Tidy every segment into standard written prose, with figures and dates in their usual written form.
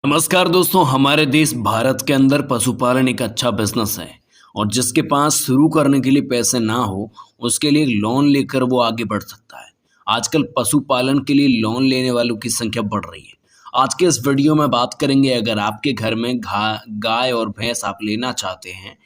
नमस्कार दोस्तों, हमारे देश भारत के अंदर पशुपालन एक अच्छा बिजनेस है। और जिसके पास शुरू करने के लिए पैसे ना हो, उसके लिए लोन लेकर वो आगे बढ़ सकता है। आजकल पशुपालन के लिए लोन लेने वालों की संख्या बढ़ रही है। आज के इस वीडियो में बात करेंगे, अगर आपके घर में गाय और भैंस आप लेना चाहते हैं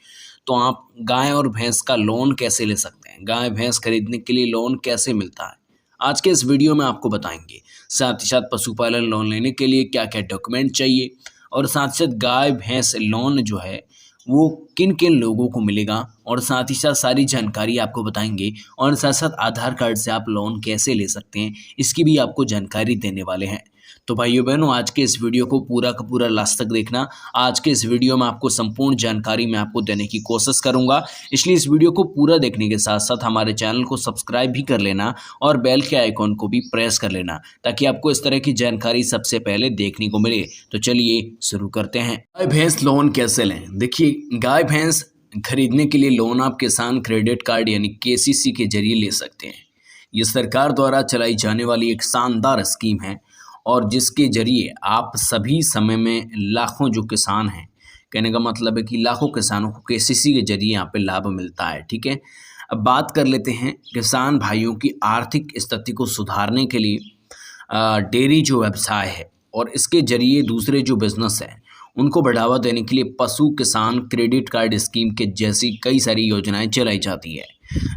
तो आप गाय और भैंस का लोन कैसे ले सकते हैं, गाय भैंस खरीदने के लिए लोन कैसे मिलता है, आज के इस वीडियो में आपको बताएंगे। साथ ही साथ पशुपालन लोन लेने के लिए क्या क्या डॉक्यूमेंट चाहिए, और साथ साथ गाय भैंस लोन जो है वो किन किन लोगों को मिलेगा, और साथ ही साथ सारी जानकारी आपको बताएंगे। और साथ साथ आधार कार्ड से आप लोन कैसे ले सकते हैं, इसकी भी आपको जानकारी देने वाले हैं। तो भाइयों बहनों, आज के इस वीडियो को पूरा का पूरा लास्ट तक देखना। आज के इस वीडियो में आपको संपूर्ण जानकारी मैं आपको देने की कोशिश करूंगा, इसलिए इस वीडियो को पूरा देखने के साथ साथ हमारे चैनल को सब्सक्राइब भी कर लेना और बेल के आइकॉन को भी प्रेस कर लेना, ताकि आपको इस तरह की जानकारी सबसे पहले देखने को मिले। तो चलिए शुरू करते हैं। गाय भैंस लोन कैसे लें? देखिए, गाय भैंस खरीदने के लिए लोन आप किसान क्रेडिट कार्ड यानी केसीसी के जरिए ले सकते हैं। ये सरकार द्वारा चलाई जाने वाली एक शानदार स्कीम है, और जिसके जरिए आप सभी समय में लाखों जो किसान हैं, कहने का मतलब है कि लाखों किसानों को केसीसी के जरिए यहाँ पे लाभ मिलता है। ठीक है, अब बात कर लेते हैं किसान भाइयों की आर्थिक स्थिति को सुधारने के लिए। डेयरी जो व्यवसाय है और इसके जरिए दूसरे जो बिजनेस है उनको बढ़ावा देने के लिए पशु किसान क्रेडिट कार्ड स्कीम के जैसी कई सारी योजनाएं चलाई जाती है,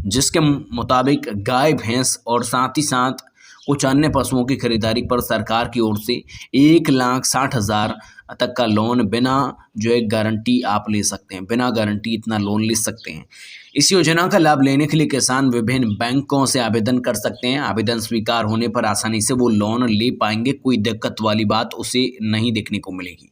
जिसके मुताबिक गाय भैंस और साथ ही साथ कुछ अन्य पशुओं की खरीदारी पर सरकार की ओर से 1,60,000 तक का लोन बिना जो एक गारंटी आप ले सकते हैं, बिना गारंटी इतना लोन ले सकते हैं। इस योजना का लाभ लेने के लिए किसान विभिन्न बैंकों से आवेदन कर सकते हैं। आवेदन स्वीकार होने पर आसानी से वो लोन ले पाएंगे, कोई दिक्कत वाली बात उसे नहीं देखने को मिलेगी।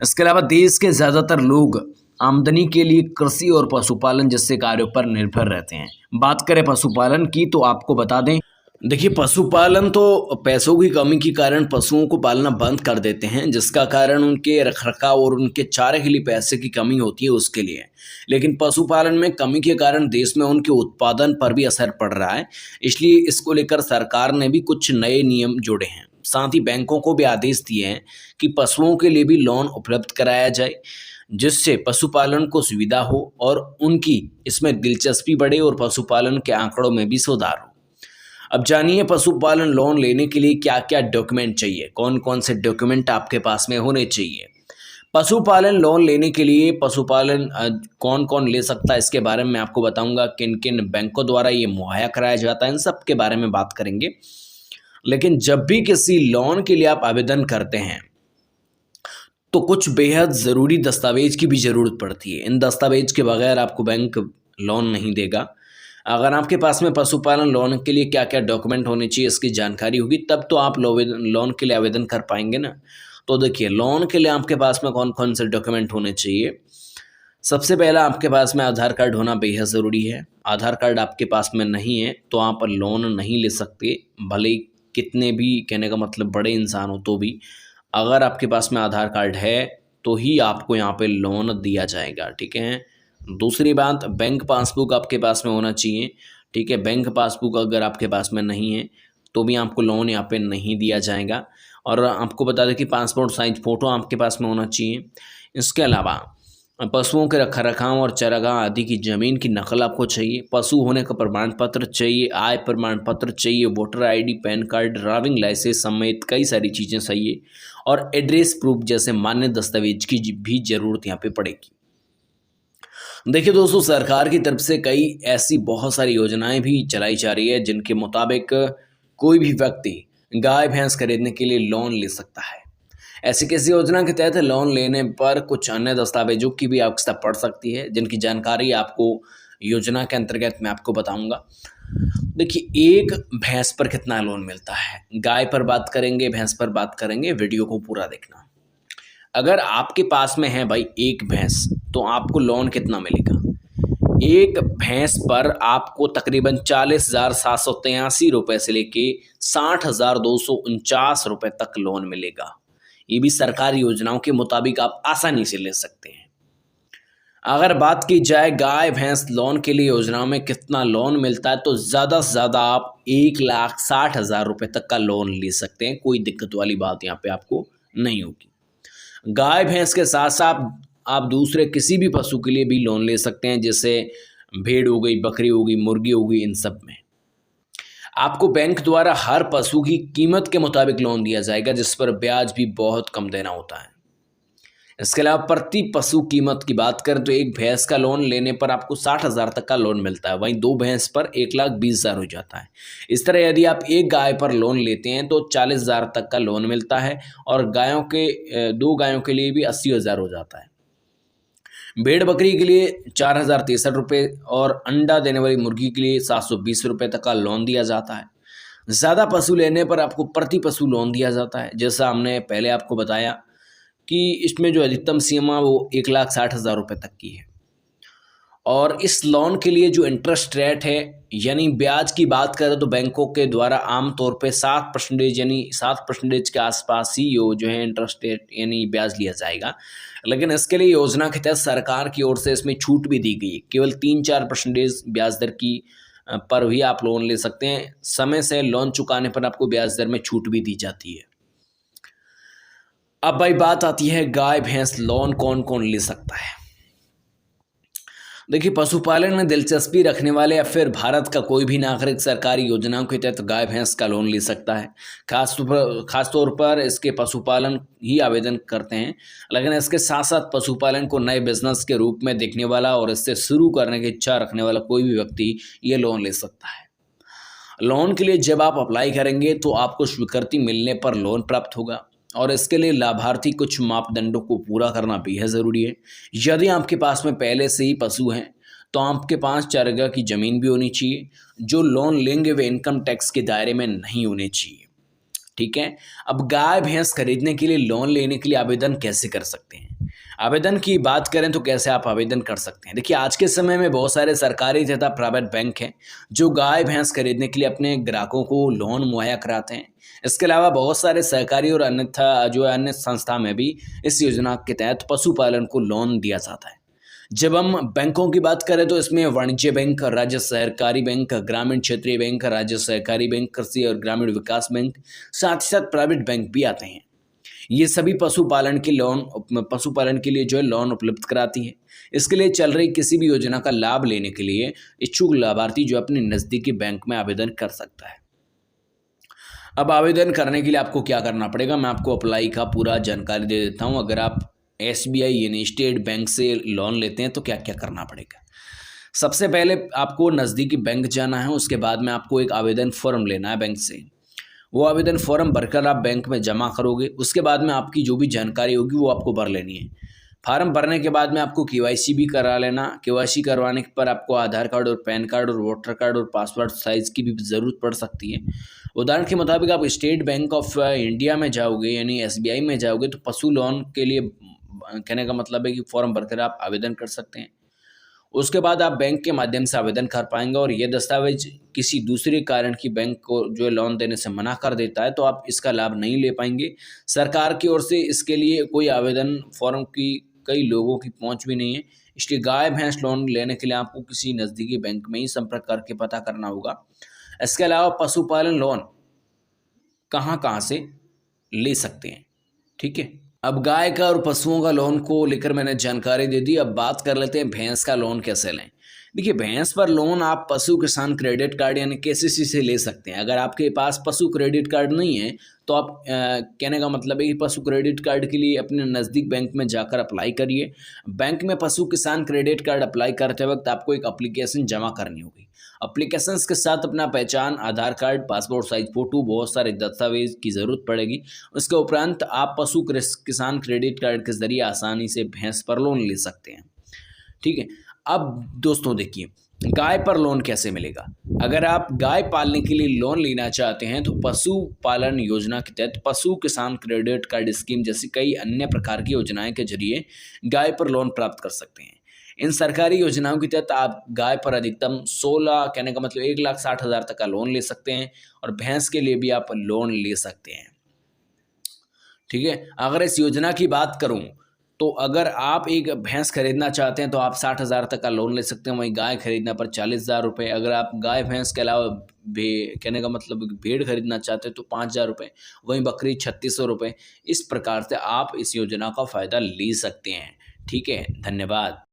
इसके अलावा देश के ज़्यादातर लोग आमदनी के लिए कृषि और पशुपालन जैसे कार्यों पर निर्भर रहते हैं। बात करें पशुपालन की, तो आपको बता दें, देखिए, पशुपालन तो पैसों की कमी के कारण पशुओं को पालना बंद कर देते हैं, जिसका कारण उनके रखरखाव और उनके चारे के लिए पैसे की कमी होती है उसके लिए। लेकिन पशुपालन में कमी के कारण देश में उनके उत्पादन पर भी असर पड़ रहा है, इसलिए इसको लेकर सरकार ने भी कुछ नए नियम जोड़े हैं। साथ ही बैंकों को भी आदेश दिए हैं कि पशुओं के लिए भी लोन उपलब्ध कराया जाए, जिससे पशुपालन को सुविधा हो और उनकी इसमें दिलचस्पी बढ़े और पशुपालन के आंकड़ों में भी सुधार हो। अब जानिए, पशुपालन लोन लेने के लिए क्या क्या डॉक्यूमेंट चाहिए, कौन कौन से डॉक्यूमेंट आपके पास में होने चाहिए। पशुपालन लोन लेने के लिए पशुपालन कौन कौन ले सकता है, इसके बारे में मैं आपको बताऊंगा। किन किन बैंकों द्वारा ये मुहैया कराया जाता है, इन सब के बारे में बात करेंगे। लेकिन जब भी किसी लोन के लिए आप आवेदन करते हैं तो कुछ बेहद ज़रूरी दस्तावेज की भी ज़रूरत पड़ती है। इन दस्तावेज के बगैर आपको बैंक लोन नहीं देगा। अगर आपके पास में पशुपालन लोन के लिए क्या क्या डॉक्यूमेंट होने चाहिए इसकी जानकारी होगी, तब तो आप लोन के लिए आवेदन कर पाएंगे ना। तो देखिए, लोन के लिए आपके पास में कौन कौन से डॉक्यूमेंट होने चाहिए। सबसे पहला, आपके पास में आधार कार्ड होना बेहद ज़रूरी है। आधार कार्ड आपके पास में नहीं है तो आप लोन नहीं ले सकते, भले ही कितने भी, कहने का मतलब बड़े इंसान हो तो भी। अगर आपके पास में आधार कार्ड है तो ही आपको यहाँ पे लोन दिया जाएगा। ठीक है। दूसरी बात, बैंक पासबुक आपके पास में होना चाहिए। ठीक है, बैंक पासबुक अगर आपके पास में नहीं है तो भी आपको लोन यहाँ पे नहीं दिया जाएगा। और आपको बता दें कि पासपोर्ट साइज फ़ोटो आपके पास में होना चाहिए। इसके अलावा पशुओं के रखरखाव और चारागाह आदि की ज़मीन की नकल आपको चाहिए। पशु होने का प्रमाण पत्र चाहिए, आय प्रमाण पत्र चाहिए, voter ID, PAN card, driving licence समेत कई सारी चीज़ें चाहिए। और एड्रेस प्रूफ जैसे मान्य दस्तावेज की भी ज़रूरत यहाँ पे पड़ेगी। देखिए दोस्तों, सरकार की तरफ से कई ऐसी बहुत सारी योजनाएं भी चलाई जा रही है, जिनके मुताबिक कोई भी व्यक्ति गाय भैंस खरीदने के लिए लोन ले सकता है। ऐसी किसी योजना के तहत लोन लेने पर कुछ अन्य दस्तावेजों की भी आवश्यकता पड़ सकती है, जिनकी जानकारी आपको योजना के अंतर्गत मैं आपको बताऊंगा। देखिए, एक भैंस पर कितना लोन मिलता है, गाय पर बात करेंगे, भैंस पर बात करेंगे, वीडियो को पूरा देखना। अगर आपके पास में है भाई एक भैंस, तो आपको लोन कितना मिलेगा। एक भैंस पर आपको तकरीबन 40,783 रुपये से लेके 60,249 रुपये तक लोन मिलेगा। ये भी सरकारी योजनाओं के मुताबिक आप आसानी से ले सकते हैं। अगर बात की जाए गाय भैंस लोन के लिए योजनाओं में कितना लोन मिलता है, तो ज़्यादा से ज़्यादा आप 1,60,000 रुपये तक का लोन ले सकते हैं। कोई दिक्कत वाली बात यहाँ पे आपको नहीं होगी। गाय भैंस के साथ साथ आप दूसरे किसी भी पशु के लिए भी लोन ले सकते हैं, जैसे भेड़ हो गई, बकरी हो गई, मुर्गी हो गई, इन सब में आपको बैंक द्वारा हर पशु की कीमत के मुताबिक लोन दिया जाएगा, जिस पर ब्याज भी बहुत कम देना होता है। इसके अलावा प्रति पशु कीमत की बात करें तो एक भैंस का लोन लेने पर आपको 60,000 तक का लोन मिलता है, वहीं 2 भैंस पर 1,20,000 हो जाता है। इस तरह यदि आप एक गाय पर लोन लेते हैं तो 40,000 तक का लोन मिलता है, और गायों के 2 गायों के लिए भी 80,000 हो जाता है। भेड़ बकरी के लिए 4,063 रुपये और अंडा देने वाली मुर्गी के लिए 720 रुपये तक का लोन दिया जाता है। ज़्यादा पशु लेने पर आपको प्रति पशु लोन दिया जाता है, जैसा हमने पहले आपको बताया कि इसमें जो अधिकतम सीमा वो 1,60,000 रुपये तक की है। और इस लोन के लिए जो इंटरेस्ट रेट है यानी ब्याज की बात करें तो बैंकों के द्वारा आमतौर पे 7% यानी 7% के आसपास ही जो है इंटरेस्ट रेट यानी ब्याज लिया जाएगा। लेकिन इसके लिए योजना के तहत सरकार की ओर से इसमें छूट भी दी गई है, केवल 3-4% ब्याज दर की पर भी आप लोन ले सकते हैं। समय से लोन चुकाने पर आपको ब्याज दर में छूट भी दी जाती है। अब भाई बात आती है गाय भैंस लोन कौन कौन ले सकता है। देखिए, पशुपालन में दिलचस्पी रखने वाले या फिर भारत का कोई भी नागरिक सरकारी योजनाओं के तहत गाय भैंस का लोन ले सकता है। खास तौर पर इसके पशुपालन ही आवेदन करते हैं, लेकिन इसके साथ साथ पशुपालन को नए बिजनेस के रूप में देखने वाला और इससे शुरू करने की इच्छा रखने वाला कोई भी व्यक्ति ये लोन ले सकता है। लोन के लिए जब आप अप्लाई करेंगे तो आपको स्वीकृति मिलने पर लोन प्राप्त होगा, और इसके लिए लाभार्थी कुछ मापदंडों को पूरा करना बेहद ज़रूरी है। यदि आपके पास में पहले से ही पशु हैं तो आपके पास चरगा की ज़मीन भी होनी चाहिए। जो लोन लेंगे वे इनकम टैक्स के दायरे में नहीं होने चाहिए। ठीक है। अब गाय भैंस खरीदने के लिए लोन लेने के लिए आवेदन कैसे कर सकते हैं? आवेदन की बात करें तो कैसे आप आवेदन कर सकते हैं? देखिए, आज के समय में बहुत सारे सरकारी तथा प्राइवेट बैंक हैं जो गाय भैंस खरीदने के लिए अपने ग्राहकों को लोन मुहैया कराते हैं। इसके अलावा बहुत सारे सहकारी और अन्यथा जो अन्य संस्था में भी इस योजना के तहत पशुपालन को लोन दिया जाता है। जब हम बैंकों की बात करें तो इसमें वाणिज्य बैंक, राज्य सहकारी बैंक, ग्रामीण क्षेत्रीय बैंक, राज्य सहकारी बैंक, कृषि और ग्रामीण विकास बैंक, साथ ही साथ प्राइवेट बैंक भी आते हैं। ये सभी पशुपालन के लिए जो है लोन उपलब्ध कराती है। इसके लिए चल रही किसी भी योजना का लाभ लेने के लिए इच्छुक लाभार्थी जो अपने नज़दीकी बैंक में आवेदन कर सकता है। अब आवेदन करने के लिए आपको क्या करना पड़ेगा, मैं आपको अप्लाई का पूरा जानकारी दे देता हूँ। अगर आप SBI यानी स्टेट बैंक से लोन लेते हैं तो क्या क्या करना पड़ेगा। सबसे पहले आपको नज़दीकी बैंक जाना है, उसके बाद में आपको एक आवेदन फॉर्म लेना है बैंक से। वो आवेदन फॉर्म भरकर आप बैंक में जमा करोगे। उसके बाद में आपकी जो भी जानकारी होगी वो आपको भर लेनी है। फार्म भरने के बाद में आपको KYC भी करा लेना। KYC करवाने पर आपको आधार कार्ड और पैन कार्ड और वोटर कार्ड और पासपोर्ट साइज़ की भी ज़रूरत पड़ सकती है। उदाहरण के मुताबिक आप स्टेट बैंक ऑफ इंडिया में जाओगे यानी SBI में जाओगे तो पशु लोन के लिए कहने का मतलब है कि फॉर्म भरकर आप आवेदन कर सकते हैं। उसके बाद आप बैंक के माध्यम से आवेदन कर पाएंगे, और ये दस्तावेज किसी दूसरे कारण की बैंक को जो है लोन देने से मना कर देता है तो आप इसका लाभ नहीं ले पाएंगे। सरकार की ओर से इसके लिए कोई आवेदन फॉर्म की कई लोगों की पहुंच भी नहीं है, इसलिए गाय भैंस लोन लेने के लिए आपको किसी नज़दीकी बैंक में ही संपर्क करके पता करना होगा। इसके अलावा पशुपालन लोन कहाँ कहाँ से ले सकते हैं, ठीक है। अब गाय का और पशुओं का लोन को लेकर मैंने जानकारी दे दी। अब बात कर लेते हैं भैंस का लोन कैसे लें। देखिए, भैंस पर लोन आप पशु किसान क्रेडिट कार्ड यानी KCC से ले सकते हैं। अगर आपके पास पशु क्रेडिट कार्ड नहीं है तो आप कहने का मतलब है कि पशु क्रेडिट कार्ड के लिए अपने नज़दीक बैंक में जाकर अप्लाई करिए। बैंक में पशु किसान क्रेडिट कार्ड अप्लाई करते वक्त आपको एक एप्लीकेशन जमा करनी होगी। एप्लीकेशन के साथ अपना पहचान, आधार कार्ड, पासपोर्ट साइज फ़ोटो, बहुत सारे दस्तावेज की ज़रूरत पड़ेगी। उसके उपरांत आप पशु किसान क्रेडिट कार्ड के ज़रिए आसानी से भैंस पर लोन ले सकते हैं, ठीक है। अब दोस्तों देखिए, गाय पर लोन कैसे मिलेगा। अगर आप गाय पालने के लिए लोन लेना चाहते हैं तो पशुपालन योजना के तहत पशु किसान क्रेडिट कार्ड स्कीम जैसी कई अन्य प्रकार की योजनाएं के जरिए गाय पर लोन प्राप्त कर सकते हैं। इन सरकारी योजनाओं के तहत आप गाय पर अधिकतम 16 कहने का मतलब 1,60,000 तक का लोन ले सकते हैं, और भैंस के लिए भी आप लोन ले सकते हैं, ठीक है। अगर इस योजना की बात करूं तो अगर आप एक भैंस खरीदना चाहते हैं तो आप 60,000 तक का लोन ले सकते हैं। वहीं गाय खरीदना पर 40,000 रुपये। अगर आप गाय भैंस के अलावा कहने का मतलब भेड़ खरीदना चाहते हैं तो 5,000 रुपये। वहीं बकरी 3,600 रुपये। इस प्रकार से आप इस योजना का फ़ायदा ले सकते हैं। ठीक है, धन्यवाद।